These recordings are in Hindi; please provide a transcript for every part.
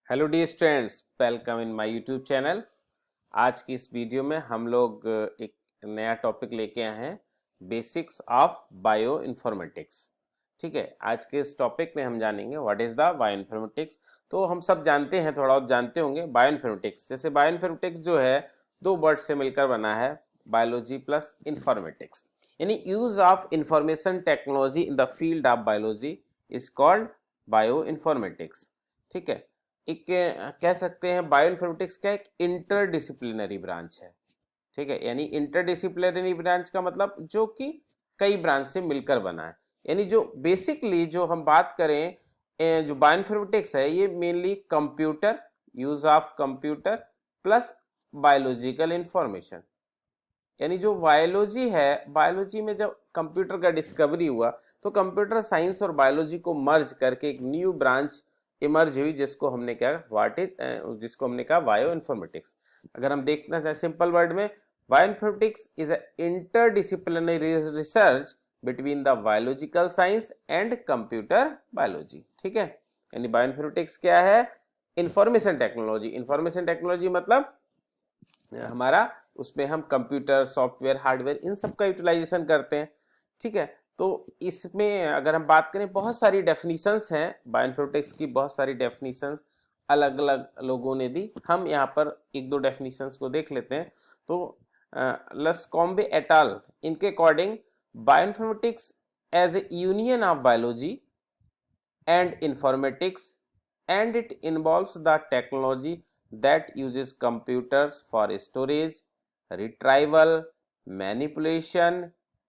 Hello dear students, welcome in my YouTube channel. आज की इस वीडियो में हम लोग एक नया टॉपिक लेके आए हैं, बेसिक्स ऑफ बायो इन्फॉर्मेटिक्स। ठीक है, आज के इस टॉपिक में हम जानेंगे what is the bio informatics. तो हम सब जानते हैं, थोड़ा बहुत जानते होंगे बायो इन्फॉर्मेटिक्स। जैसे बायो इन्फॉर्मेटिक्स जो है दो वर्ड से मिलकर बना है, बायोलॉजी प्लस इन्फॉर्मेटिक्स, यानी use of information technology in the field of biology is called bio informatics. ठीक है, एक कह सकते हैं बायो इन्फॉर्मेटिक्स का एक इंटरडिसिप्लिनरी ब्रांच है। ठीक है, यानी इंटरडिसिप्लिनरी ब्रांच का मतलब जो कि कई ब्रांच से मिलकर बना है। यानी जो बेसिकली जो हम बात करें, जो बायो इन्फॉर्मेटिक्स है ये mainly computer, use of computer plus biological information. यानी जो बायोलॉजी है, बायोलॉजी में जब कंप्यूटर का डिस्कवरी हुआ तो कंप्यूटर साइंस और बायोलॉजी को मर्ज करके एक न्यू ब्रांच इमर्ज हुई, जिसको हमने क्या जिसको हमने कहा बायो इन्फॉर्मेटिक्स। अगर हम देखना चाहें सिंपल वर्ड में, bio informatics is a interdisciplinary research between the biological science and computer biology. ठीक है, यानी बायो इन्फॉर्मेटिक्स क्या है? Information technology. इंफॉर्मेशन टेक्नोलॉजी मतलब हमारा उसमें हम कंप्यूटर, सॉफ्टवेयर, हार्डवेयर इन सब का यूटिलाइजेशन करते हैं। ठीक है, तो इसमें अगर हम बात करें, बहुत सारी डेफिनेशंस हैं बायोइन्फॉर्मेटिक्स की, बहुत सारी डेफिनेशंस अलग अलग लोगों ने दी। हम यहाँ पर एक दो डेफिनेशंस को देख लेते हैं। तो लस्कॉम्बे एट अल, इनके according bioinformatics as a union of biology and informatics, and it involves the technology that uses computers for storage, retrieval, manipulation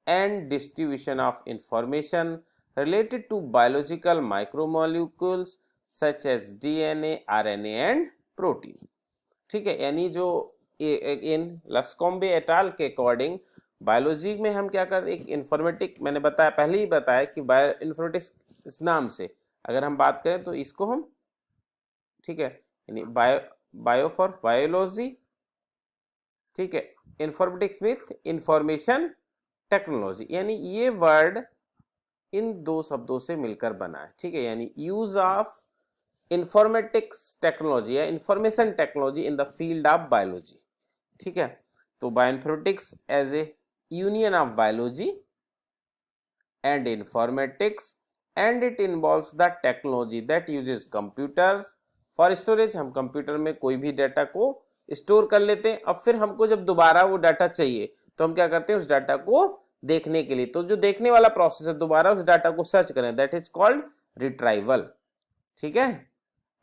and distribution of information related to biological macromolecules such as DNA, RNA and protein। ठीक है, यानी जो इन लस्कॉम्बे एटाल के अकॉर्डिंग बायोलॉजी में हम क्या कर, एक इंफॉर्मेटिक, मैंने बताया पहले ही बताया कि बायो इन्फॉर्मेटिक्स इस नाम से अगर हम बात करें तो इसको हम, ठीक है, यानी बायो बायो फॉर बायोलॉजी, ठीक है, इंफॉर्मेटिक्स विथ इंफॉर्मेशन टेक्नोलॉजी, यानी ये वर्ड इन दो शब्दों से मिलकर बना है। ठीक है, यानी यूज ऑफ इंफॉर्मेटिक्स टेक्नोलॉजी या information technology in the field of biology. ठीक है, तो bioinformatics as a union of biology and informatics and it involves the technology that uses computers for storage। हम कंप्यूटर में कोई भी डाटा को स्टोर कर लेते हैं, अब फिर हमको जब दोबारा वो डाटा चाहिए तो हम क्या करते हैं, उस डाटा को देखने के लिए, तो जो देखने वाला प्रोसेस है, दोबारा उस डाटा को सर्च करें, दैट इज कॉल्ड रिट्राइवल। ठीक है,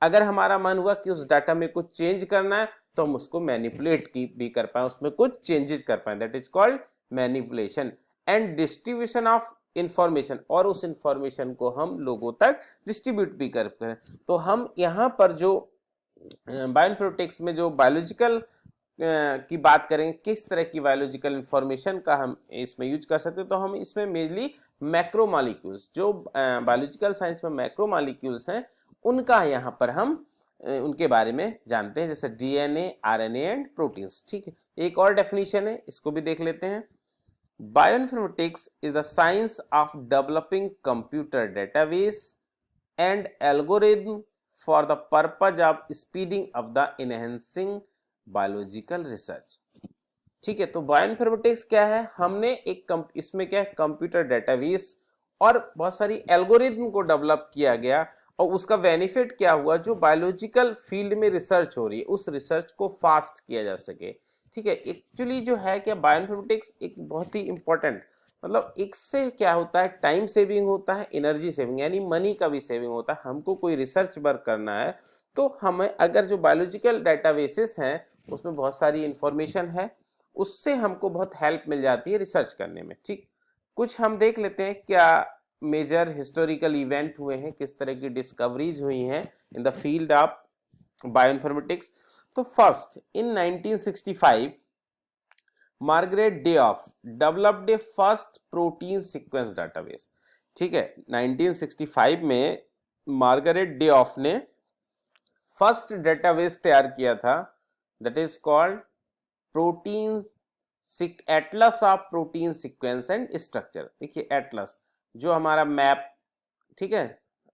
अगर हमारा मन हुआ कि उस डाटा में कुछ चेंज करना है तो हम उसको मैनिपुलेट भी कर पाए, उसमें कुछ चेंजेस कर पाए, that is called manipulation. And distribution of information, और उस इंफॉर्मेशन को हम लोगों तक डिस्ट्रीब्यूट भी कर पाए। तो हम यहाँ पर जो बायोइन्फॉर्मेटिक्स में जो बायोलॉजिकल की बात करेंगे, किस तरह की बायोलॉजिकल इंफॉर्मेशन का हम इसमें यूज कर सकते हैं, तो हम इसमें मेनली मैक्रोमॉलिक्यूल्स, जो बायोलॉजिकल साइंस में मैक्रोमॉलिक्यूल्स हैं, उनका यहाँ पर हम उनके बारे में जानते हैं, जैसे डीएनए, आरएनए एंड प्रोटीन्स। ठीक है, एक और डेफिनेशन है, इसको भी देख लेते हैं। Bioinformatics is the science of developing computer database and algorithm for the purpose of speeding of the enhancing biological research. ठीक है, तो बायोइन्फॉर्मेटिक्स क्या है, हमने एक इसमें क्या है, कंप्यूटर डेटाबेस और बहुत सारी एल्गोरिथम को डेवलप किया गया, और उसका बेनिफिट क्या हुआ, जो बायोलॉजिकल फील्ड में रिसर्च हो रही है उस रिसर्च को फास्ट किया जा सके। ठीक है, एक्चुअली जो है क्या, बायोइन्फॉर्मेटिक्स एक बहुत ही इंपॉर्टेंट, मतलब इससे क्या होता है, टाइम सेविंग होता है, एनर्जी सेविंग, यानी मनी का भी सेविंग होता है। हमको कोई रिसर्च वर्क करना है तो हमें, अगर जो बायोलॉजिकल डेटाबेसेस हैं उसमें बहुत सारी इंफॉर्मेशन है, उससे हमको बहुत हेल्प मिल जाती है रिसर्च करने में। ठीक, कुछ हम देख लेते हैं क्या मेजर हिस्टोरिकल इवेंट हुए हैं, किस तरह की डिस्कवरीज हुई हैं in the field of bioinformatics. तो first in 1965 Margaret Dayhoff developed a first protein sequence database. ठीक है, 1965 में मार्गरेट डेऑफ ने फर्स्ट डेटाबेस तैयार किया था, that is called protein Atlas of protein sequence and structure. देखिए एटलस जो हमारा मैप, ठीक है,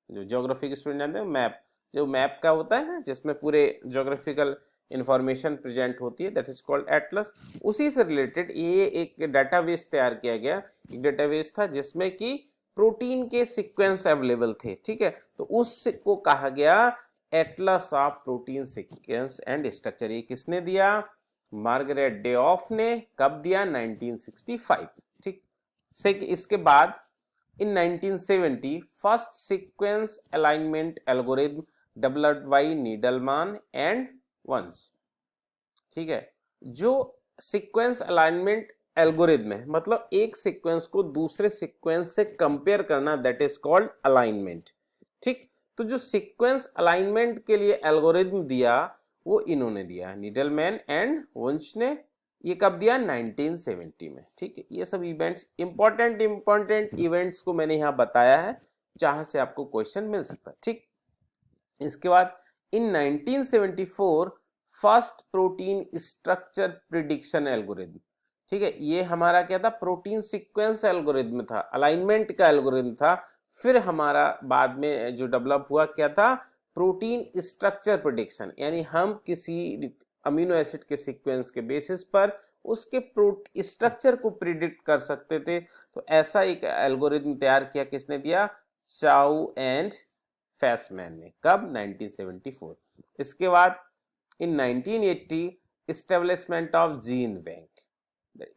जो ज्योग्राफी के स्टूडेंट जानते हैं मैप, जो मैप का होता है ना, जिसमें पूरे ज्योग्राफिकल इंफॉर्मेशन प्रेजेंट होती है, दैट इज कॉल्ड एटलस। उसी से रिलेटेड ये एक डाटाबेस तैयार किया गया। एक डाटाबेस था जिसमें कि प्रोटीन के सीक्वेंस अवेलेबल थे, ठीक है। तो उसको कहा गया Atlas of protein sequence and structure. ये किसने दिया? मार्गरेट डे ऑफ ने। कब दिया? 1965, ठीक। इसके बाद in 1970 first sequence alignment algorithm developed by Needleman and Wunsch, ठीक है। जो सीक्वेंस अलाइनमेंट एल्गोरिथम है, मतलब एक सीक्वेंस को दूसरे सीक्वेंस से कंपेयर करना, दैट इज कॉल्ड अलाइनमेंट, ठीक। तो जो सीक्वेंस अलाइनमेंट के लिए एल्गोरिथम दिया वो इन्होंने दिया, नीडलमैन एंड वंश ने। ये कब दिया? 1970 में, ठीक है। ये सब इवेंट्स, इंपॉर्टेंट इवेंट्स को मैंने यहाँ बताया है, जहां से आपको क्वेश्चन मिल सकता है, ठीक। इसके बाद इन 1974 first protein structure prediction algorithm, ठीक है। ये हमारा क्या था? प्रोटीन सीक्वेंस एल्गोरिथम था, अलाइनमेंट का एल्गोरिथम था। फिर हमारा बाद में जो डेवलप हुआ क्या था? प्रोटीन स्ट्रक्चर प्रिडिक्शन, यानी हम किसी अमीनो एसिड के सीक्वेंस के बेसिस पर उसके स्ट्रक्चर को प्रिडिक्ट कर सकते थे। तो ऐसा एक एल्गोरिथम तैयार किया, किसने दिया? चाउ एंड फैसमैन ने। कब? 1974। इसके बाद in 1980 establishment of gene bank,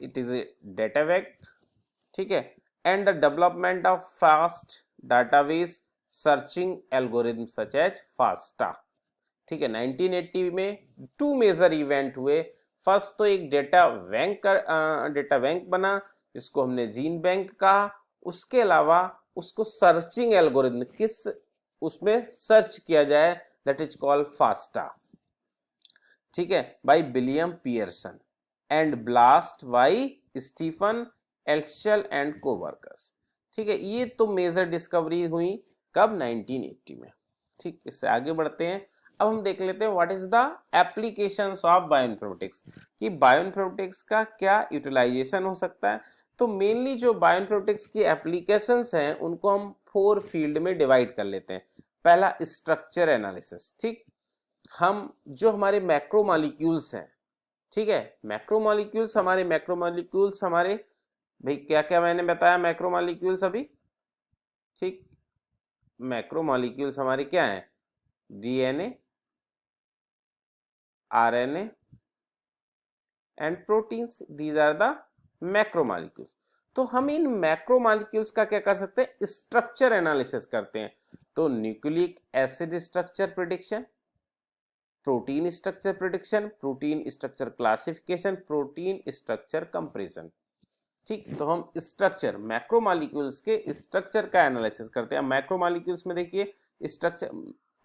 it is a data bank, ठीक है, and the development of fast database searching algorithm such as FASTA, ठीक है। 1980 में टू मेजर इवेंट हुए। फर्स्ट तो एक डेटा बैंक बना, जिसको हमने जीन बैंक कहा। उसके अलावा उसको सर्चिंग एल्गोरिथम, किस उसमें सर्च किया जाए, दैट इज कॉल्ड फास्टा, ठीक है, by William Pearson and BLAST by Stephen Altschul and coworkers, ठीक है। ये तो मेजर डिस्कवरी हुई कब? 1980 में, ठीक। इससे आगे बढ़ते हैं। अब हम देख लेते हैं what is the applications of bioinformatics, कि बायोइन्फॉर्मेटिक्स का क्या यूटिलाइजेशन हो सकता है। तो मेनली जो बायोइन्फॉर्मेटिक्स की एप्लीकेशंस हैं उनको हम 4 फील्ड में डिवाइड कर लेते हैं। पहला स्ट्रक्चर एनालिसिस, ठीक। हम जो हमारे मैक्रोमॉलिक्यूल्स हैं, ठीक है, मैक्रोमॉलिक्यूल्स हमारे भाई क्या क्या मैंने बताया मैक्रोमॉलिक्यूल्स अभी, ठीक। मैक्रोमॉलिक्यूल्स हमारे क्या हैं? DNA, RNA and proteins, these are the macromolecules. तो हम इन मैक्रोमॉलिक्यूल्स का क्या कर सकते हैं? स्ट्रक्चर एनालिसिस करते हैं। तो nucleic acid structure prediction, protein structure prediction, protein structure classification, protein structure comparison, ठीक। तो हम स्ट्रक्चर मैक्रोमॉलिक्यूल्स के स्ट्रक्चर का एनालिसिस करते हैं। मैक्रोमॉलिक्यूल्स में देखिए स्ट्रक्चर,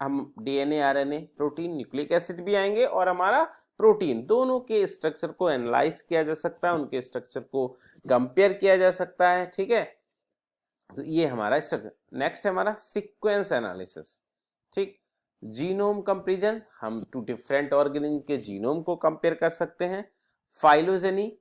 हम DNA, RNA, protein, nucleic acid भी आएंगे और हमारा प्रोटीन, दोनों के स्ट्रक्चर को एनालाइज किया जा सकता है, उनके स्ट्रक्चर को कंपेयर किया जा सकता है, ठीक है। तो ये हमारा स्ट्रक्चर। नेक्स्ट है हमारा सीक्वेंस एनालिसिस, ठीक। जीनोम कंपैरिजन, हम 2 डिफरेंट ऑर्गेनिज्म के जीनोम को कंपेयर कर सकते हैं। फाइलोजेनी,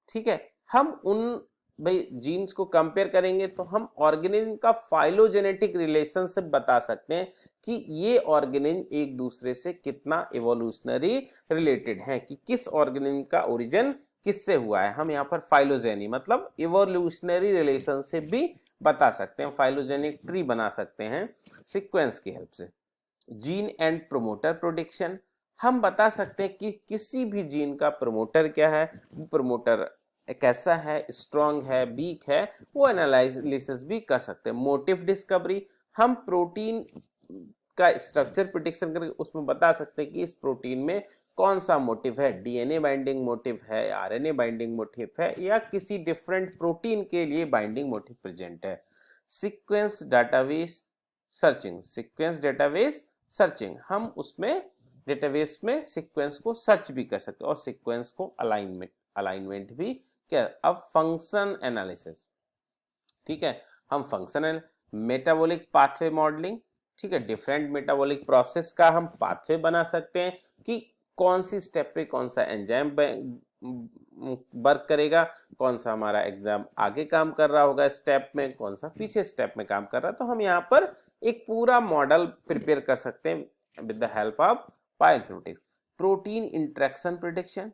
ठीक है, हम उन भाई जीन्स को कंपेयर करेंगे तो हम ऑर्गेनिज्म का फाइलोजेनेटिक रिलेशनशिप बता सकते हैं कि ये ऑर्गेनिज्म एक दूसरे से कितना इवोल्यूशनरी रिलेटेड है, कि किस ऑर्गेनिज्म का ओरिजिन किससे हुआ है। हम यहाँ पर फाइलोजेनी मतलब इवोल्यूशनरी रिलेशनशिप भी बता सकते हैं, फाइलोजेनिक ट्री बना सकते हैं सीक्वेंस की हेल्प से। जीन एंड प्रोमोटर प्रोडिक्शन, हम बता सकते हैं कि किसी भी जीन का प्रमोटर क्या है, प्रमोटर कैसा है, स्ट्रॉन्ग है, वीक है, वो एनालिसिस भी कर सकते हैं। मोटिव डिस्कवरी, हम प्रोटीन का स्ट्रक्चर प्रेडिक्शन करके उसमें बता सकते हैं कि इस प्रोटीन में कौन सा मोटिव है, डीएनए बाइंडिंग मोटिव है, आरएनए बाइंडिंग मोटिव है, या किसी डिफरेंट प्रोटीन के लिए बाइंडिंग मोटिव प्रेजेंट है। Sequence database searching, sequence database searching, हम उसमें डेटाबेस में सीक्वेंस को सर्च भी कर सकते हैं और सीक्वेंस को अलाइनमेंट भी क्या। अब फंक्शन एनालिसिस, ठीक है, हम फंक्शनल मेटाबॉलिक पाथवे मॉडलिंग, ठीक है, डिफरेंट मेटाबॉलिक प्रोसेस का हम पाथवे बना सकते हैं कि कौन सी स्टेप पे कौन सा एंजाइम वर्क करेगा, कौन सा हमारा एग्जाम आगे काम कर रहा होगा स्टेप में, कौन सा पीछे स्टेप में काम कर रहा है। तो हम यहाँ पर एक पूरा मॉडल प्रिपेयर कर सकते हैं with the help of bioinformatics. Protein interaction prediction,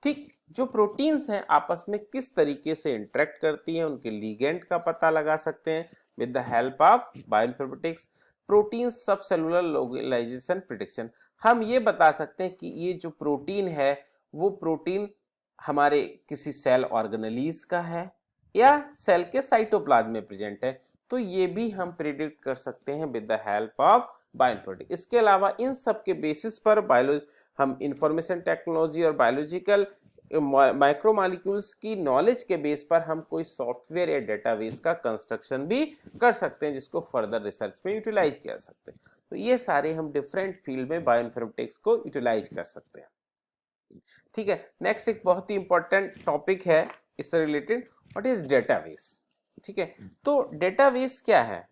ठीक, जो प्रोटीन्स हैं आपस में किस तरीके से इंटरेक्ट करती हैं, उनके लिगेंड का पता लगा सकते हैं with the help of bioinformatics. Protein सब सेलुलर लोकलाइजेशन प्रिडिक्शन, हम ये बता सकते हैं कि ये जो प्रोटीन है वो प्रोटीन हमारे किसी सेल ऑर्गेनेलीज का है या सेल के साइटोप्लाज्म में प्रेजेंट है, तो ये भी हम प्रिडिक्ट कर सकते हैं with the help of bioinformatics. इसके अलावा इन सब के बेसिस पर हम इंफॉर्मेशन टेक्नोलॉजी और बायोलॉजिकल माइक्रोमॉलिक्यूल्स की नॉलेज के बेस पर हम कोई सॉफ्टवेयर या डेटाबेस का कंस्ट्रक्शन भी कर सकते हैं जिसको फर्दर रिसर्च में यूटिलाइज किया जा सकते हैं। तो ये सारे हम डिफरेंट फील्ड में बायोइन्फॉर्मेटिक्स को यूटिलाइज कर सकते हैं। ठीक है, नेक्स्ट एक बहुत ही इंपॉर्टेंट टॉपिक है इससे रिलेटेड, व्हाट इज डेटाबेस। ठीक है, तो डेटाबेस क्या है?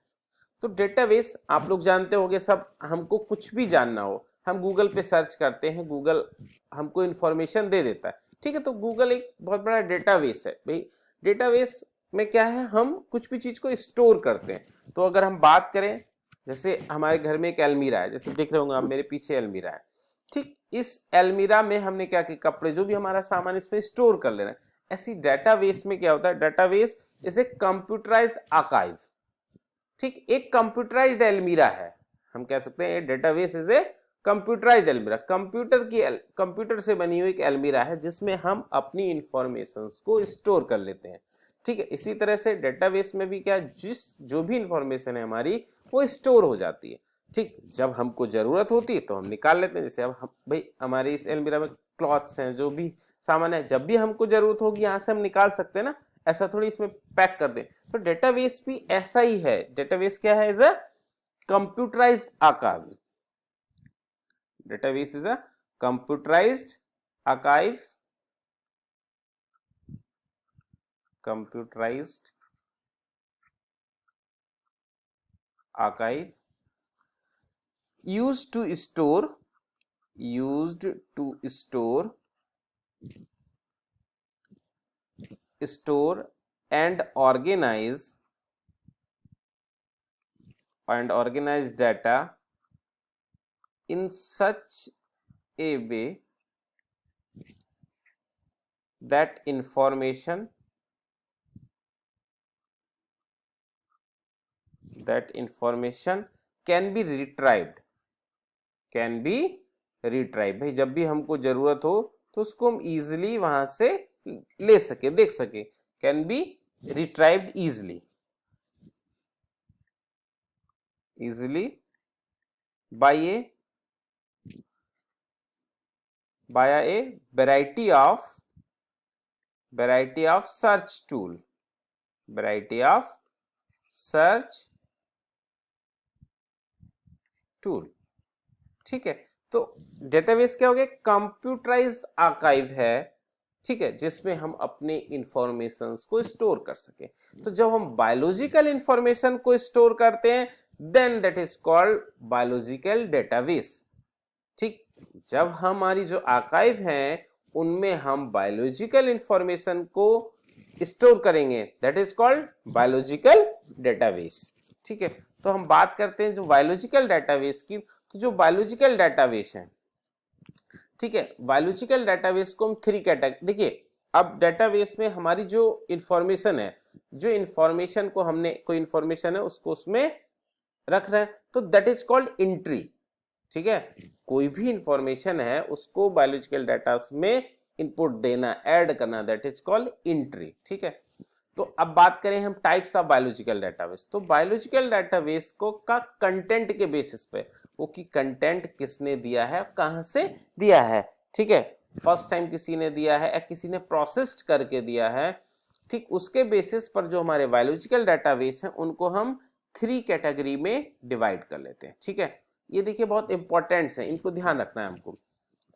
तो डेटाबेस आप लोग जानते होंगे सब, हमको कुछ भी जानना हो हम गूगल पे सर्च करते हैं, गूगल हमको इंफॉर्मेशन दे देता है। ठीक है, तो गूगल एक बहुत बड़ा डेटाबेस है भाई। डेटाबेस में क्या है, हम कुछ भी चीज को स्टोर करते हैं। तो अगर हम बात करें, जैसे हमारे घर में एक अलमीरा है, जैसे देख रहे होंगे आप मेरे पीछे अलमीरा है, ठीक, इस अलमीरा में हमने क्या किया, कपड़े जो भी हमारा सामान इसमें स्टोर कर लेना है। ऐसी डेटाबेस में क्या होता है, database is a computerised archive. ठीक, एक कंप्यूटराइज्ड अलमीरा है, हम कह सकते हैं डेटाबेस इज ए कंप्यूटराइज्ड अलमीरा। कंप्यूटर से बनी हुई एक अलमीरा है जिसमें हम अपनी इंफॉर्मेशंस को स्टोर कर लेते हैं। ठीक है, इसी तरह से डेटाबेस में भी क्या, जो भी इंफॉर्मेशन है हमारी वो स्टोर हो जाती है। ठीक, जब हमको जरूरत होती है तो हम निकाल लेते हैं। जैसे अब भाई हमारे इस अलमीरा में क्लॉथ्स हैं, जो भी सामान है, जब भी हमको जरूरत होगी यहाँ से हम निकाल सकते हैं ना, ऐसा थोड़ी इसमें पैक कर दें। तो डेटाबेस भी ऐसा ही है। डेटाबेस क्या है, is a computerised archive. Database is a computerised archive, computerised archive used to store and organize data in such a way that information can be retrieved, भाई जब भी हमको जरूरत हो तो उसको हम इजिली वहां से ले सके, देख सके। Can be retrieved easily by a variety of search tool. ठीक है, तो डेटाबेस क्या हो गया, कंप्यूटराइज्ड आर्काइव है। ठीक है, जिसमें हम अपने इंफॉर्मेशंस को स्टोर कर सके। तो जब हम बायोलॉजिकल इंफॉर्मेशन को स्टोर करते हैं then that is called biological database. ठीक, जब हमारी जो आर्काइव है उनमें हम बायोलॉजिकल इंफॉर्मेशन को स्टोर करेंगे, that is called biological database. ठीक है, तो हम बात करते हैं जो बायोलॉजिकल डेटाबेस की। तो जो बायोलॉजिकल डेटाबेस है, ठीक है, बायोलॉजिकल डेटाबेस को हम 3 कैटेगरी, देखिए अब डेटाबेस में हमारी जो इंफॉर्मेशन है, जो इंफॉर्मेशन को हमने, कोई इंफॉर्मेशन है उसको उसमें रख रहे हैं, तो दैट इज कॉल्ड एंट्री। ठीक है, कोई भी इंफॉर्मेशन है उसको बायोलॉजिकल डाटा में इनपुट देना, ऐड करना, दैट इज कॉल्ड एंट्री। ठीक है, तो अब बात करें हम टाइप्स ऑफ बायोलॉजिकल डेटाबेस। तो बायोलॉजिकल डेटाबेस को का कंटेंट के बेसिस पे, वो की कंटेंट किसने दिया है, कहां से दिया है। ठीक है, फर्स्ट टाइम किसी ने दिया है या किसी ने प्रोसेस्ड करके दिया है, ठीक, उसके बेसिस पर जो हमारे बायोलॉजिकल डेटाबेस हैं उनको हम 3 कैटेगरी में डिवाइड कर लेते हैं। ठीक है, ये देखिए बहुत इंपॉर्टेंट है, इनको ध्यान रखना है हमको।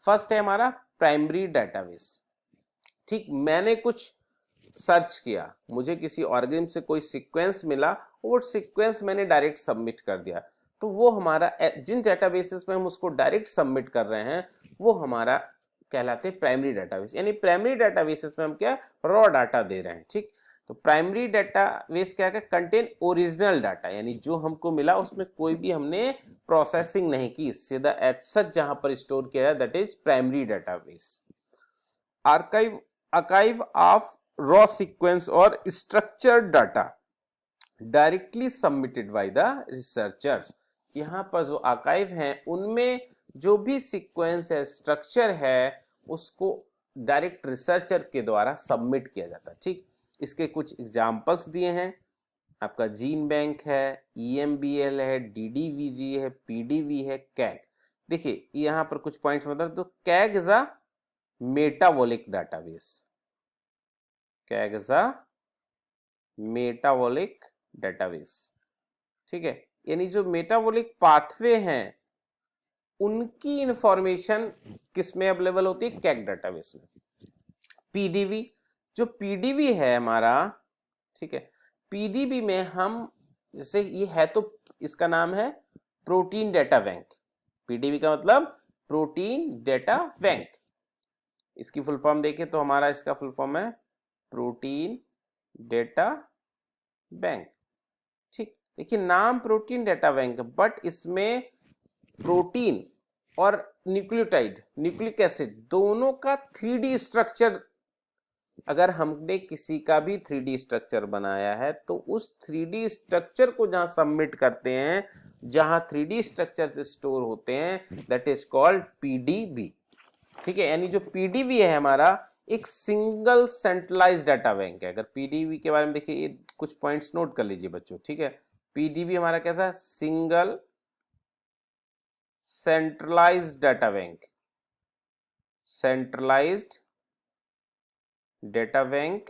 फर्स्ट है हमारा प्राइमरी डेटाबेस। ठीक, मैंने कुछ सर्च किया, मुझे किसी ऑर्गेनिज्म से कोई सीक्वेंस मिला, वो सीक्वेंस मैंने डायरेक्ट सबमिट कर दिया, तो वो हमारा, जिन डेटाबेसेस में हम उसको डायरेक्ट सबमिट कर रहे हैं वो हमारा कहलाते हैं प्राइमरी डेटाबेस। यानी प्राइमरी डेटाबेसेस में हम क्या, रॉ डाटा दे रहे हैं। ठीक, तो प्राइमरी डेटाबेस क्या है, कंटेन ओरिजिनल डाटा, यानी जो हमको मिला उसमें कोई भी हमने प्रोसेसिंग नहीं की, सीधा एज सच जहां पर स्टोर किया है, that is primary database. Archive, archive of raw sequence और structured data directly submitted by the researchers. यहाँ पर जो आर्काइव हैं उनमें जो भी सीक्वेंस है, स्ट्रक्चर है, उसको डायरेक्ट रिसर्चर के द्वारा सबमिट किया जाता है। ठीक, इसके कुछ एग्जांपल्स दिए हैं, आपका जीन बैंक है, EMBL है, DDBG है, PDB है, कैग। देखिए यहाँ पर कुछ पॉइंट्स मतलब, तो CAG is a metabolic database, CAG is a metabolic database. ठीक है, यानी जो मेटाबॉलिक पाथवे हैं उनकी इंफॉर्मेशन किस में अवेलेबल होती है, कैग डेटाबेस में। PDB, जो PDB है हमारा, ठीक है, PDB में हम जैसे ये है तो इसका नाम है प्रोटीन डेटा बैंक। PDB का मतलब प्रोटीन डेटा बैंक। इसकी फुल फॉर्म देखें तो हमारा इसका फुल फॉर्म है प्रोटीन डेटा बैंक। ठीक, देखिए नाम प्रोटीन डेटा बैंक, बट इसमें प्रोटीन और न्यूक्लियोटाइड, न्यूक्लिक एसिड दोनों का 3D स्ट्रक्चर, अगर हमने किसी का भी 3D स्ट्रक्चर बनाया है तो उस 3D स्ट्रक्चर को जहां सबमिट करते हैं, जहां 3D स्ट्रक्चर से स्टोर होते हैं, दैट इज कॉल्ड PDB। ठीक है, यानी जो PDB है हमारा एक सिंगल सेंट्रलाइज्ड डाटा बैंक है। अगर PDB के बारे में देखिए, ये कुछ पॉइंट्स नोट कर लीजिए बच्चों। ठीक है, PDB हमारा क्या था, single centralised data bank, centralised data bank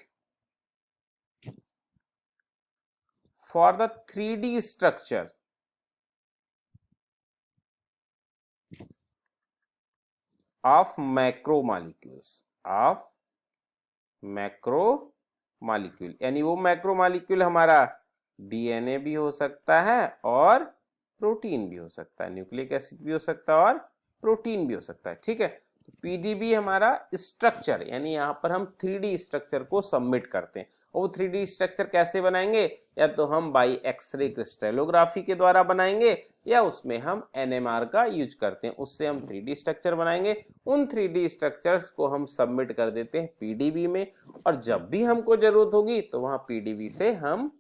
for the 3D structure of macromolecules, of macromolecule, यानी वो मैक्रोमोलिक्यूल हमारा DNA भी हो सकता है और प्रोटीन भी हो सकता है, न्यूक्लिक एसिड भी हो सकता है और प्रोटीन भी हो सकता है। ठीक है, तो PDB हमारा स्ट्रक्चर, यानी यहाँ पर हम 3D स्ट्रक्चर को सबमिट करते हैं। और वो 3D स्ट्रक्चर कैसे बनाएंगे, या तो हम बाई एक्सरे क्रिस्टलोग्राफी के द्वारा बनाएंगे, या उसमें हम NMR का यूज करते हैं, उससे हम 3D स्ट्रक्चर बनाएंगे। उन 3D स्ट्रक्चर्स को हम सबमिट कर देते हैं PDB में, और जब भी हमको जरूरत होगी तो वहां PDB से हम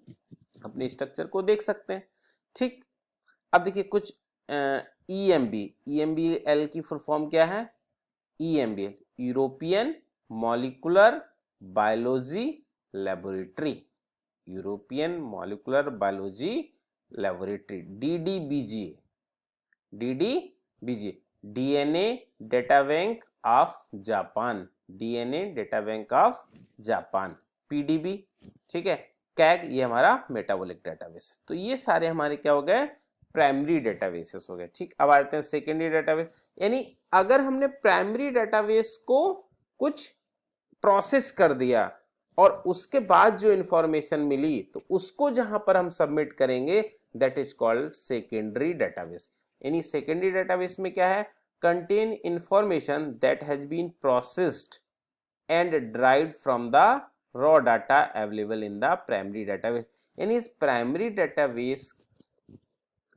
अपने स्ट्रक्चर को देख सकते हैं। ठीक, अब देखिए कुछ EMBL की फुल फॉर्म क्या है, EMBL European molecular biology laboratory, European molecular biology laboratory. DDBG DNA data bank of Japan, DNA data bank of Japan. PDB, ठीक है, कैग ये हमारा मेटाबॉलिक डेटाबेस है। तो ये सारे हमारे क्या हो गए, प्राइमरी डेटाबेसेस हो गए। ठीक, अब आते हैं सेकेंडरी डेटाबेस, यानी अगर हमने प्राइमरी डेटाबेस को कुछ प्रोसेस कर दिया और उसके बाद जो इंफॉर्मेशन मिली तो उसको जहां पर हम सबमिट करेंगे, that is called secondary database. यानी सेकेंडरी डेटाबेस में क्या है, contain information that has been processed and derived from the raw data available in the primary database. यानी इस प्राइमरी डेटाबेस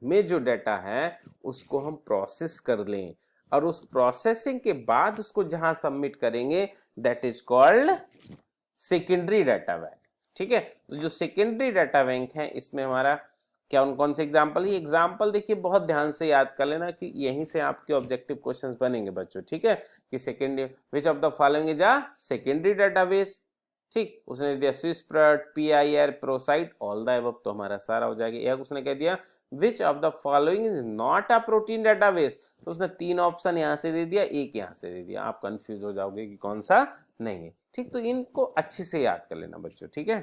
में जो डाटा है उसको हम प्रोसेस कर लें, और उस प्रोसेसिंग के बाद उसको जहां सबमिट करेंगे, that is called secondary data bank. ठीक है, तो जो सेकेंडरी डाटा बैंक है इसमें हमारा क्या, कौन से एग्जांपल, ये एग्जांपल देखिए बहुत ध्यान से याद कर लेना कि यहीं से आपके ऑब्जेक्टिव क्वेश्चंस बनेंगे बच्चों। ठीक है, कि secondary which of the following is a secondary database. ठीक, उसने दिया SwissProt, PIR, Prosite, all the above, तो हमारा सारा हो जाएगा। या उसने कह दिया which of the following is not a protein database, तो उसने 3 ऑप्शन यहाँ से दे दिया, एक यहाँ से दे दिया, आप कंफ्यूज हो जाओगे कि कौन सा नहीं है। ठीक, तो इनको अच्छे से याद कर लेना बच्चों। ठीक है,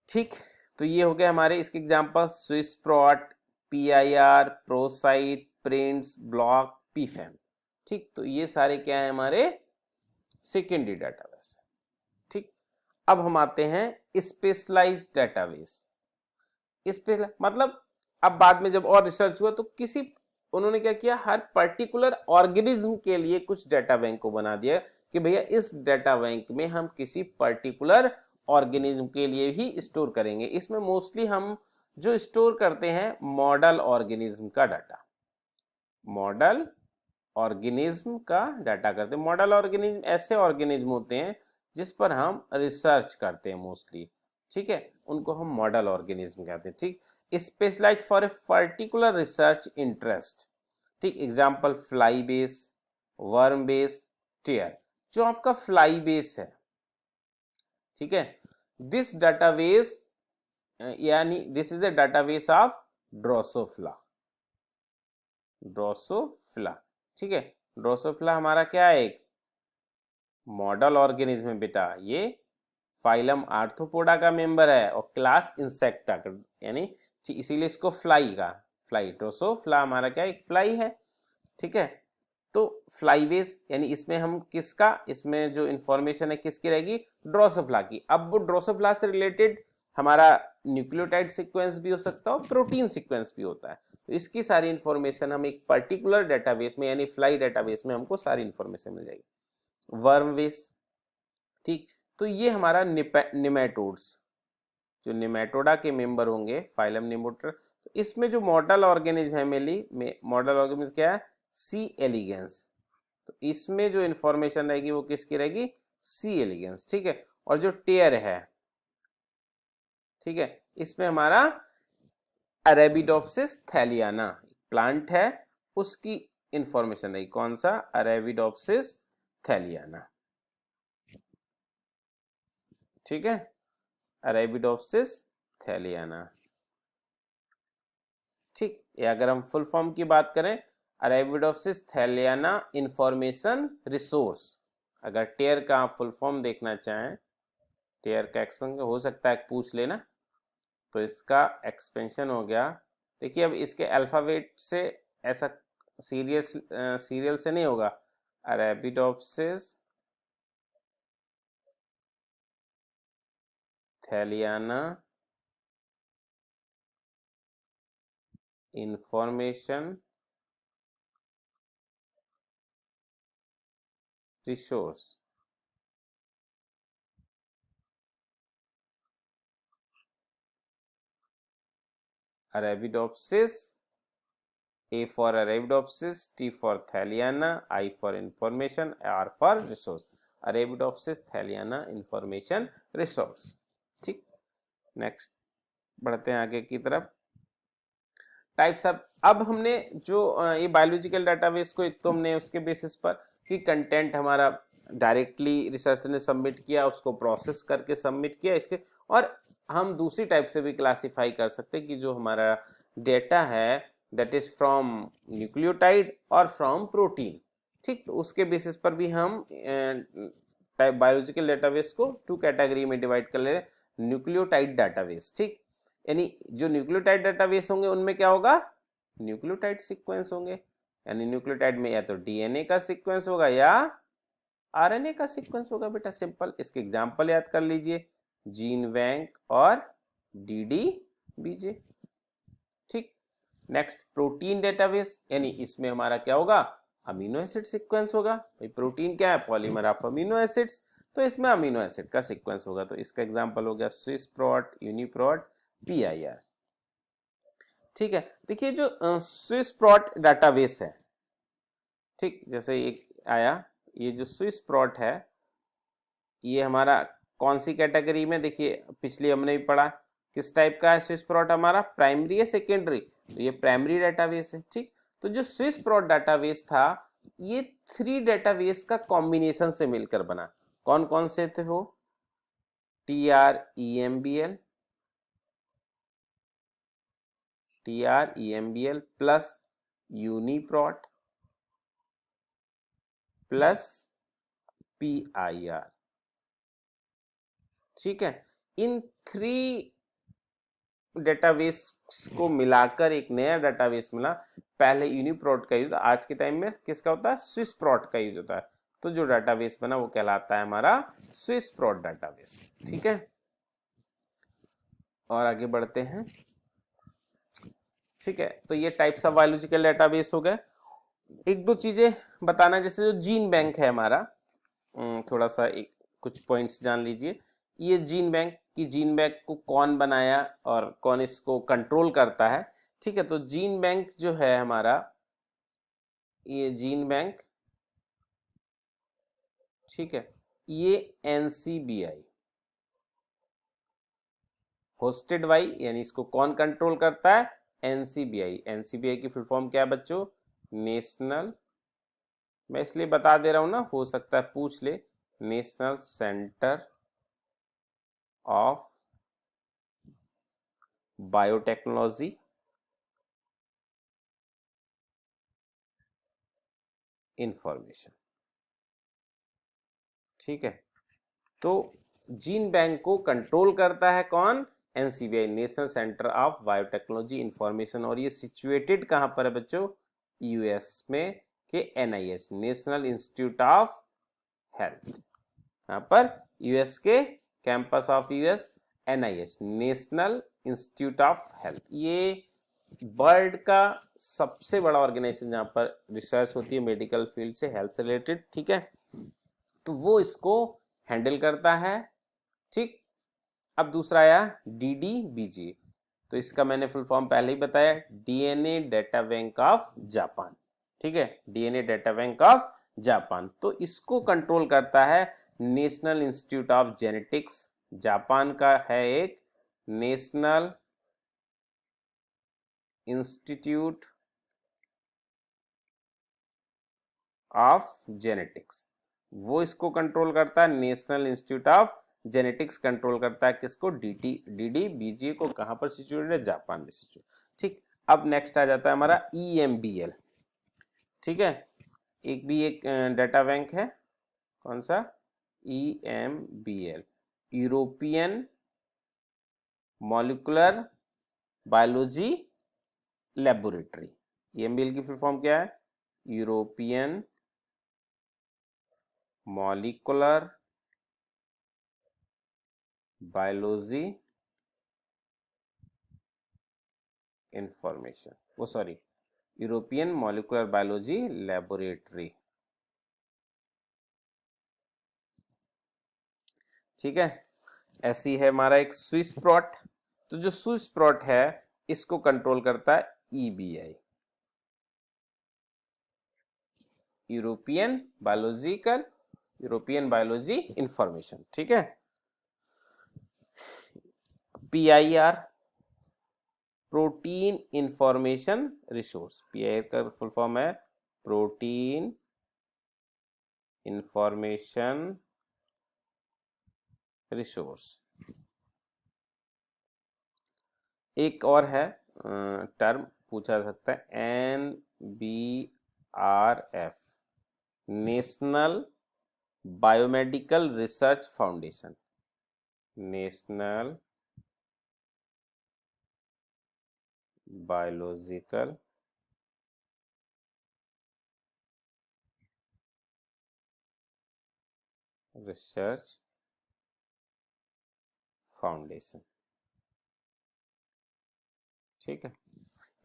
ठीक, तो ये हो गया हमारे इसके example, SwissProt, PIR, Prosite, prints, block, PFAM। ठीक, तो ये सारे क्या है, हमारे सेकेंडरी डाटाबेस है। ठीक, अब हम आते हैं स्पेशलाइज्ड डाटाबेस। स्पेशल मतलब अब बाद में जब और रिसर्च हुआ तो उन्होंने क्या किया, हर पर्टिकुलर ऑर्गेनिज्म के लिए कुछ डाटा बैंक को बना दिया कि कि भैया इस डाटा बैंक में हम किसी पर्टिकुलर ऑर्गेनिज्म के लिए ही स्टोर करेंगे। इसमें मोस्टली हम जो स्टोर करते हैं मॉडल ऑर्गेनिज्म का डाटा, मॉडल ऑर्गेनिज्म का डाटा करते हैं। मॉडल ऑर्गेनिज्म ऐसे ऑर्गेनिज्म होते हैं जिस पर हम रिसर्च करते हैं मोस्टली, ठीक है, उनको हम मॉडल ऑर्गेनिज्म कहते हैं। ठीक, specialised for a particular research interest. ठीक, example fly base, worm base, TAIR. जो आपका फ्लाई बेस है, ठीक है, दिस डाटाबेस यानी this is the database of Drosophila, Drosophila, ठीक है। ड्रोसोफिला हमारा क्या है, एक मॉडल ऑर्गेनिज्म है बेटा। ये फाइलम आर्थ्रोपोडा का मेंबर है और क्लास इंसेक्टा का, यानी इसीलिए इसको फ्लाई का, फ्लाई ड्रोसोफिला हमारा क्या एक फ्लाई है, ठीक है। तो फ्लाई बेस यानी इसमें हम किसका, इसमें जो इंफॉर्मेशन है किसकी रहेगी, ड्रोसोफिला की। अब वो ड्रोसोफिला से रिलेटेड हमारा न्यूक्लियोटाइड सीक्वेंस भी हो सकता है और प्रोटीन सीक्वेंस भी होता है। तो इसकी सारी इंफॉर्मेशन हम एक पर्टिकुलर डेटाबेस में यानी फ्लाई डेटाबेस में हमको सारी इंफॉर्मेशन मिल जाएगी। वर्म बेस, ठीक, तो ये हमारा निमेटोड्स, जो निमेटोडा के मेंबर होंगे फाइलम निमेटोड, तो इसमें जो मॉडल ऑर्गेनिज्म है मेनली, मॉडल ऑर्गेनिज्म क्या है, सी एलिगेंस। तो इसमें जो इंफॉर्मेशन रहेगी वो किसकी रहेगी, सी एलिगेंस, ठीक है। और जो टेयर है, ठीक है, इसमें हमारा अरेबिडोप्सिस थैलियाना प्लांट है, उसकी इंफॉर्मेशन रहेगी। कौन सा, अरेबिडोप्सिस थैलियाना, ठीक है, अरेबिडोप्सिस थैलियाना, ठीक। या अगर हम फुल फॉर्म की बात करें, अरेबिडोप्सिस थैलियाना इंफॉर्मेशन रिसोर्स। अगर टेयर का आप फुल फॉर्म देखना चाहें, टेयर का एक्सपेंशन हो सकता है पूछ लेना, तो इसका एक्सपेंशन हो गया, देखिए अब इसके अल्फाबेट से ऐसा सीरियल से नहीं होगा, Arabidopsis थैलियाना information resource, Arabidopsis, A for Arabidopsis, T for Thaliana, I for information, R for resource, Arabidopsis Thaliana information resource, ठीक। नेक्स्ट बढ़ते हैं आगे की तरफ। टाइप्स ऑफ, अब हमने जो ये बायोलॉजिकल डाटाबेस को, एक तो हमने उसके बेसिस पर कि कंटेंट हमारा डायरेक्टली रिसर्चर ने सबमिट किया, उसको प्रोसेस करके सबमिट किया इसके, और हम दूसरी टाइप से भी क्लासिफाई कर सकते हैं कि जो हमारा डेटा है दैट इज फ्रॉम न्यूक्लियोटाइड और फ्रॉम प्रोटीन, ठीक। तो उसके बेसिस पर भी हम टाइप बायोलॉजिकल डाटाबेस को टू कैटेगरी में डिवाइड कर ले रहे हैं। न्यूक्लियोटाइड डाटाबेस, ठीक, यानी जो न्यूक्लियोटाइड डाटाबेस होंगे उनमें क्या होगा, न्यूक्लियोटाइड सीक्वेंस होंगे, यानी न्यूक्लियोटाइड में या तो डीएनए का सीक्वेंस होगा या आरएनए का सीक्वेंस होगा बेटा, सिंपल। इसके एग्जांपल याद कर लीजिए, जीन बैंक और डीडीबीजे, ठीक। नेक्स्ट प्रोटीन डेटाबेस, यानी इसमें हमारा क्या होगा, अमीनो एसिड सीक्वेंस होगा। भाई प्रोटीन क्या है, पॉलीमर ऑफ अमीनो एसिड्स, तो इसमें अमीनो एसिड का सीक्वेंस होगा। तो इसका एग्जांपल हो गया स्विस प्रोट, यूनिप्रोट, पीआईआर, ठीक है। देखिए जो स्विस प्रोट डाटाबेस है, ठीक, जैसे एक आया, ये जो स्विस प्रोट है ये हमारा कौन सी कैटेगरी में, देखिए पिछली हमने भी पढ़ा किस टाइप का है स्विस प्रोट, हमारा प्राइमरी है सेकेंडरी, तो ये प्राइमरी डाटाबेस है, ठीक। तो जो स्विस प्रोट डाटाबेस था ये 3 डेटाबेस का कॉम्बिनेशन से मिलकर बना। कौन कौन से थे वो, TREMBL, TREMBL plus UniProt plus PIR, ठीक है। इन 3 डेटाबेस को मिलाकर एक नया डेटाबेस मिला। पहले यूनिप्रोट का यूज, आज के टाइम में किसका होता है, स्विस प्रोट का यूज होता है। तो जो डेटाबेस बना वो कहलाता है हमारा स्विस प्रोट डाटाबेस, ठीक है। और आगे बढ़ते हैं, ठीक है। तो ये टाइप्स ऑफ बायोलॉजिकल डेटाबेस हो गए। एक दो चीजें बताना, जैसे जो जीन बैंक है हमारा, थोड़ा सा एक कुछ पॉइंट्स जान लीजिए। ये जीन बैंक की जीन बैंक को कौन बनाया और कौन इसको कंट्रोल करता है। ठीक है, तो जीन बैंक जो है हमारा, ये जीन बैंक, ठीक है, ये एनसीबीआई होस्टेड बाई, यानी इसको कौन कंट्रोल करता है, एनसीबीआई। एनसीबीआई की फुल फॉर्म क्या है बच्चों, नेशनल, मैं इसलिए बता दे रहा हूं ना, हो सकता है पूछ ले, national centre of biotechnology information. ठीक है, तो जीन बैंक को कंट्रोल करता है कौन, NCBI, national centre of biotechnology information. और ये सिचुएटेड कहां पर है बच्चों, यूएस में के NIH, national institute of health, यहाँ पर यूएस के campus of US, NIH, national institute of health. ये वर्ल्ड का सबसे बड़ा ऑर्गेनाइजेशन जहाँ पर रिसर्च होती है मेडिकल फील्ड से, हेल्थ रिलेटेड। ठीक है, तो वो इसको हैंडल करता है। ठीक, अब दूसरा आया डीडीबीजी, तो इसका मैंने फुल फॉर्म पहले ही बताया, DNA data bank of Japan. ठीक है, DNA data bank of Japan, तो इसको कंट्रोल करता है national institute of genetics, Japan का है एक नेशनल इंस्टीट्यूट ऑफ जेनेटिक्स, वो इसको कंट्रोल करता है, national institute of genetics control करता है किसको, डीडीबीजी को। कहां पर सिचुएटेड है, जापान में सिचुएटेड। ठीक, अब नेक्स्ट आ जाता है हमारा ईएमबीएल। ठीक है, एक डाटा बैंक है, कौन सा, ईएमबीएल, यूरोपियन मॉलिक्यूलर बायोलॉजी लेबोरेटरी। ईएमबीएल की फुल फॉर्म क्या है, यूरोपियन मॉलिक्यूलर बायोलॉजी इंफॉर्मेशन, वो sorry, European molecular biology laboratory. ठीक है, ऐसी है हमारा एक स्विस प्रोट, तो जो स्विस प्रोट है इसको कंट्रोल करता है ईबीआई, यूरोपियन बायोलॉजी इंफॉर्मेशन। ठीक है, PIR, protein information resource, PIR का फुल फॉर्म है प्रोटीन इंफॉर्मेशन रिसोर्स। एक और है टर्म पूछा जा सकता है, NBRF, national biomedical research foundation, national biological research foundation. ठीक है,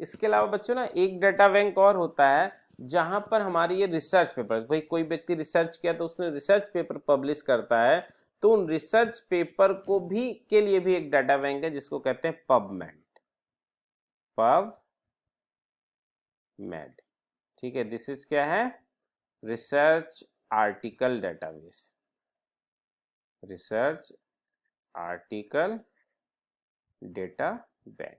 इसके अलावा बच्चों ना एक डाटा बैंक और होता है जहां पर हमारी ये रिसर्च पेपर, भाई कोई व्यक्ति रिसर्च किया तो उसने रिसर्च पेपर पब्लिश करता है, तो उन रिसर्च पेपर को भी के लिए भी एक डाटा बैंक है जिसको कहते हैं पबमेड, पबमेड। ठीक है, दिस इज क्या है, research article database, research article data bank,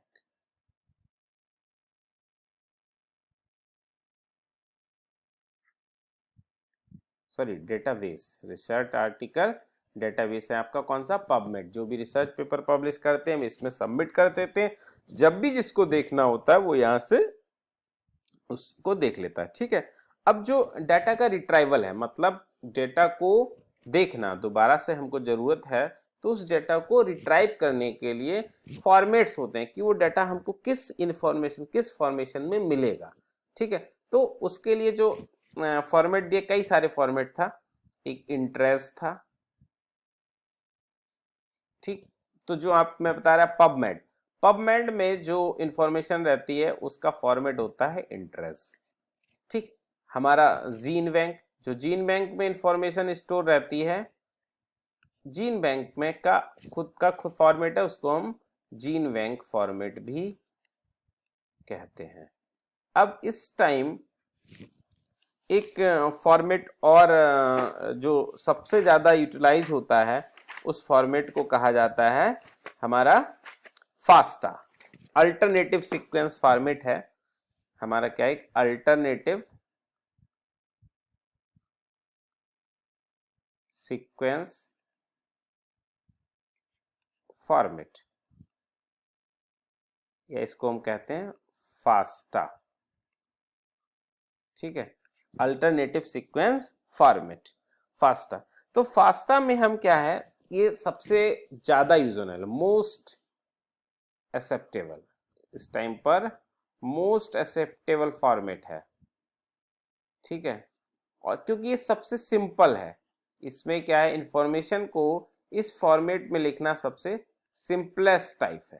sorry database, research article database है आपका कौन सा, पबमेड। जो भी रिसर्च पेपर पब्लिश करते हैं हम इसमें सबमिट कर देते हैं, जब भी जिसको देखना होता है वो यहाँ से उसको देख लेता है। ठीक है, अब जो डाटा का रिट्राइवल है, मतलब डेटा को देखना दोबारा से हमको जरूरत है, तो उस डेटा को रिट्राइव करने के लिए फॉर्मेट्स होते हैं कि वो डाटा हमको किस इंफॉर्मेशन किस फॉर्मेशन में मिलेगा। ठीक है, तो उसके लिए जो फॉर्मेट दिए, कई सारे फॉर्मेट था, एक इंटरेस्ट था। ठीक, तो जो आप मैं बता रहा पबमेड, पबमेड में जो इंफॉर्मेशन रहती है उसका फॉर्मेट होता है इंटरेस्ट। ठीक, हमारा जीन बैंक, जो जीन बैंक में इंफॉर्मेशन स्टोर रहती है, जीन बैंक में का खुद फॉर्मेट है, उसको हम जीन बैंक फॉर्मेट भी कहते हैं। अब इस टाइम एक फॉर्मेट और जो सबसे ज़्यादा यूटिलाइज होता है, उस फॉर्मेट को कहा जाता है हमारा फास्टा। अल्टरनेटिव सीक्वेंस फॉर्मेट है हमारा, क्या एक अल्टरनेटिव सीक्वेंस फॉर्मेट, या इसको हम कहते हैं फास्टा। ठीक है, अल्टरनेटिव सीक्वेंस फॉर्मेट, फास्टा। तो फास्टा में हम क्या है, ये सबसे ज्यादा यूज होने वाला, मोस्ट एक्सेप्टेबल, इस टाइम पर मोस्ट एक्सेप्टेबल फॉर्मेट है। ठीक है, और क्योंकि ये सबसे सिंपल है, इसमें क्या है, इंफॉर्मेशन को इस फॉर्मेट में लिखना सबसे सिंपलेस्ट टाइप है।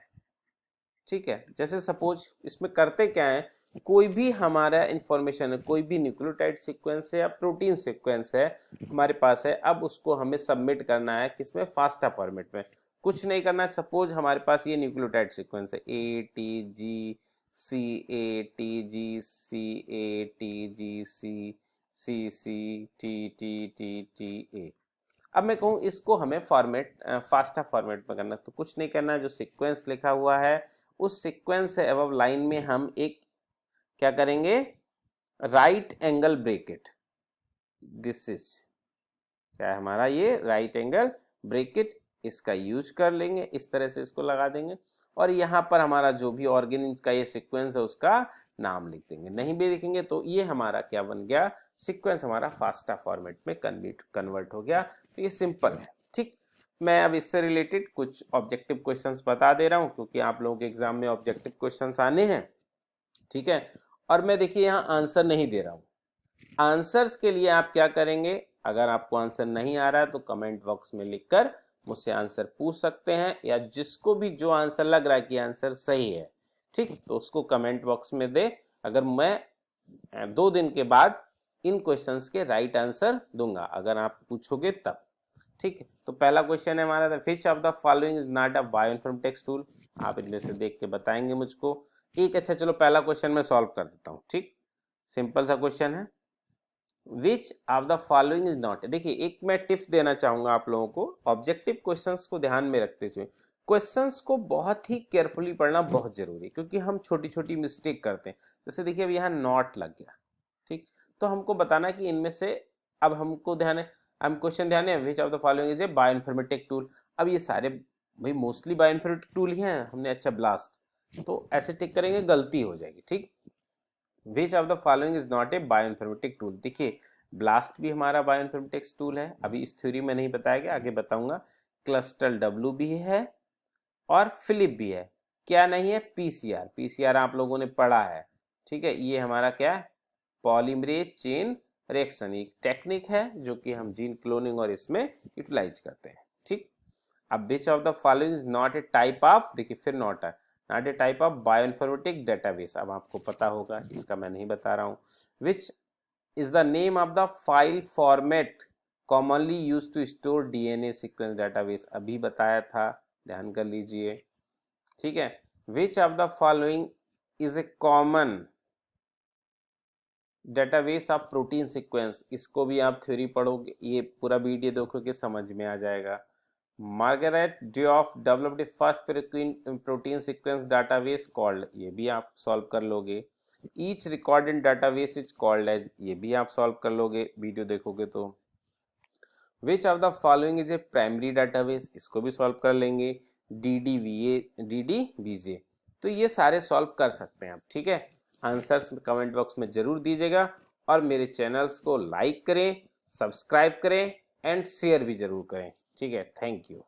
ठीक है, जैसे सपोज इसमें करते क्या है, कोई भी हमारा इंफॉर्मेशन है, कोई भी न्यूक्लियोटाइड सीक्वेंस है या प्रोटीन सीक्वेंस है हमारे पास है, अब उसको हमें सबमिट करना है किसमें, फास्टा फॉर्मेट में। कुछ नहीं करना है, सपोज हमारे पास ये न्यूक्लियोटाइड सीक्वेंस है ATGCATGCCCCTTTTTA। अब मैं कहूँ इसको हमें फॉर्मेट फास्टा फॉर्मेट में करना है, तो कुछ नहीं करना है, जो सीक्वेंस लिखा हुआ है उस सीक्वेंस से अबव लाइन में हम एक क्या करेंगे, right angle bracket, this is क्या है हमारा, ये राइट एंगल ब्रैकेट, इसका यूज कर लेंगे, इस तरह से इसको लगा देंगे, और यहाँ पर हमारा जो भी ऑर्गेनिज का ये सीक्वेंस है उसका नाम लिख देंगे। नहीं भी लिखेंगे तो ये हमारा क्या बन गया, सीक्वेंस हमारा फास्टा फॉर्मेट में कन्वर्ट हो गया। तो ये सिंपल है। ठीक, मैं अब इससे रिलेटेड कुछ ऑब्जेक्टिव क्वेश्चंस बता दे रहा हूँ, क्योंकि आप लोगों के एग्जाम में ऑब्जेक्टिव क्वेश्चंस आने हैं। ठीक है, और मैं देखिए यहाँ आंसर नहीं दे रहा हूँ। आंसर्स के लिए आप क्या करेंगे, अगर आपको आंसर नहीं आ रहा है तो कमेंट बॉक्स में लिखकर मुझसे आंसर पूछ सकते हैं, या जिसको भी जो आंसर लग रहा है कि आंसर सही है, ठीक, तो उसको कमेंट बॉक्स में दे। अगर मैं 2 दिन के बाद इन क्वेश्चंस के राइट आंसर दूंगा, अगर आप पूछोगे तब। ठीक है, तो पहला क्वेश्चन है हमारा, विच of the following is not a bioinformatics tool. आप इनमें से देख के बताएंगे मुझको एक। अच्छा चलो पहला क्वेश्चन मैं सॉल्व कर देता हूँ। ठीक, सिंपल सा क्वेश्चन है, which of the following is not. देखिए एक मैं टिप्स देना चाहूंगा आप लोगों को, ऑब्जेक्टिव क्वेश्चंस को ध्यान में रखते हुए क्वेश्चंस को बहुत ही केयरफुली पढ़ना बहुत जरूरी है, क्योंकि हम छोटी छोटी मिस्टेक करते हैं। जैसे देखिए अब यहाँ नॉट लग गया, ठीक, तो हमको बताना कि इनमें से, अब हमको ध्यान है, हम क्वेश्चन ध्यान है, which of the following is a bioinformatic tool. अब ये सारे भाई मोस्टली बायोइन्फॉर्मेटिक टूल ही हैं, हमने अच्छा ब्लास्ट, तो ऐसे टिक करेंगे, गलती हो जाएगी। ठीक, which of the following is not a bioinformatic tool. देखिए ब्लास्ट भी हमारा बायोइन्फॉर्मेटिक्स टूल है, अभी इस थ्योरी में नहीं बताया गया, आगे बताऊंगा। क्लस्टल डब्ल्यू भी है और फिलिप भी है, क्या नहीं है, पीसीआर। पीसीआर आप लोगों ने पढ़ा है। ठीक है, ये हमारा क्या है, पॉलीमरेज चेन रिएक्शन, एक टेक्निक है जो कि हम जीन क्लोनिंग और इसमें यूटिलाइज करते हैं। ठीक, अब which of the following is not a type of, देखिए फिर नॉट है, not a type of bioinformatic database. अब आपको पता होगा, इसका मैं नहीं बता रहा हूँ। Which is the name of the file format commonly use to store DNA sequence database, अभी बताया था, ध्यान कर लीजिए। ठीक है, which of the following is a common database of protein sequence, इसको भी आप थ्योरी पढ़ोगे, ये पूरा वीडियो देखोगे समझ में आ जाएगा। Margaret Dayhoff developed the first protein sequence database called, ये भी आप सॉल्व कर लोगे। Each record in database is called as, ये भी आप सॉल्व कर लोगे वीडियो देखोगे तो। Which of the following is a primary database, इसको भी सॉल्व कर लेंगे। DDBJ, तो ये सारे सॉल्व कर सकते हैं आप। ठीक है, आंसर्स कमेंट बॉक्स में जरूर दीजिएगा, और मेरे चैनल्स को लाइक करें, सब्सक्राइब करें एंड शेयर भी जरूर करें। ठीक है, थैंक यू।